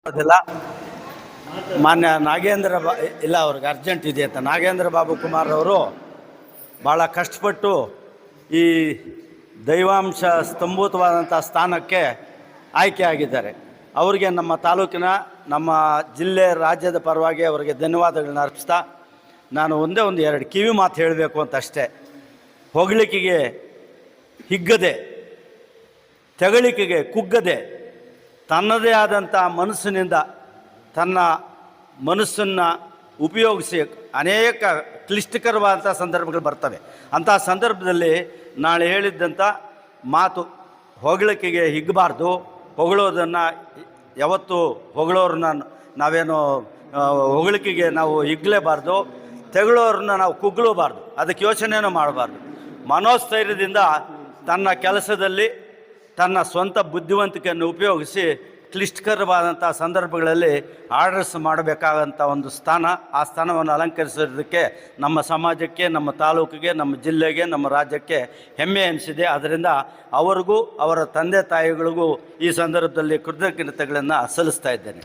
ಅದೆಲ್ಲ ಮಾನ್ಯ ನಾಗೇಂದ್ರ ಇಲ್ಲ ಅವ್ರಿಗೆ ಅರ್ಜೆಂಟ್ ಇದೆ ಅಂತ ನಾಗೇಂದ್ರ ಬಾಬು ಕುಮಾರ್ ಅವರು ಭಾಳ ಕಷ್ಟಪಟ್ಟು ಈ ದೈವಾಂಶ ಸ್ತಂಭೂತವಾದಂಥ ಸ್ಥಾನಕ್ಕೆ ಆಯ್ಕೆ ಆಗಿದ್ದಾರೆ. ಅವರಿಗೆ ನಮ್ಮ ತಾಲೂಕಿನ ನಮ್ಮ ಜಿಲ್ಲೆ ರಾಜ್ಯದ ಪರವಾಗಿ ಅವರಿಗೆ ಧನ್ಯವಾದಗಳನ್ನ ಅರ್ಪಿಸ್ತಾ ನಾನು ಒಂದೇ ಒಂದು ಎರಡು ಕಿವಿ ಮಾತು ಹೇಳಬೇಕು ಅಂತ ಅಷ್ಟೇ. ಹೊಗಳಿಕೆಗೆ ಹಿಗ್ಗದೆ, ತೆಗಳಿಕೆಗೆ ಕುಗ್ಗದೆ, ತನ್ನದೇ ಆದಂಥ ಮನಸ್ಸಿನಿಂದ ತನ್ನ ಮನಸ್ಸನ್ನು ಉಪಯೋಗಿಸಿ ಅನೇಕ ಕ್ಲಿಷ್ಟಕರವಾದಂಥ ಸಂದರ್ಭಗಳು ಬರ್ತವೆ. ಅಂಥ ಸಂದರ್ಭದಲ್ಲಿ ನಾಳೆ ಹೇಳಿದ್ದಂಥ ಮಾತು ಹೊಗಳಿಕೆಗೆ ಹಿಗ್ಗಬಾರ್ದು. ಹೊಗಳೋದನ್ನು ಯಾವತ್ತೂ ಹೊಗಳೋರನ್ನ ನಾವೇನು ಹೊಗಳಿಕೆಗೆ ನಾವು ಹಿಗ್ಗಲೇಬಾರ್ದು, ತೆಗಳೋರನ್ನ ನಾವು ಕುಗ್ಗಲೂಬಾರ್ದು, ಅದಕ್ಕೆ ಯೋಚನೆಯೂ ಮಾಡಬಾರ್ದು. ಮನೋಸ್ಥೈರ್ಯದಿಂದ ತನ್ನ ಕೆಲಸದಲ್ಲಿ ತನ್ನ ಸ್ವಂತ ಬುದ್ಧಿವಂತಿಕೆಯನ್ನು ಉಪಯೋಗಿಸಿ ಕ್ಲಿಷ್ಟಕರವಾದಂಥ ಸಂದರ್ಭಗಳಲ್ಲಿ ಆರ್ಡರ್ಸ್ ಮಾಡಬೇಕಾದಂಥ ಒಂದು ಸ್ಥಾನ, ಆ ಸ್ಥಾನವನ್ನು ಅಲಂಕರಿಸೋದಕ್ಕೆ ನಮ್ಮ ಸಮಾಜಕ್ಕೆ, ನಮ್ಮ ತಾಲೂಕಿಗೆ, ನಮ್ಮ ಜಿಲ್ಲೆಗೆ, ನಮ್ಮ ರಾಜ್ಯಕ್ಕೆ ಹೆಮ್ಮೆ ಎನಿಸಿದೆ. ಅದರಿಂದ ಅವರಿಗೂ ಅವರ ತಂದೆ ತಾಯಿಗಳಿಗೂ ಈ ಸಂದರ್ಭದಲ್ಲಿ ಕೃತಜ್ಞತೆಗಳನ್ನು ಸಲ್ಲಿಸ್ತಾ ಇದ್ದೇನೆ.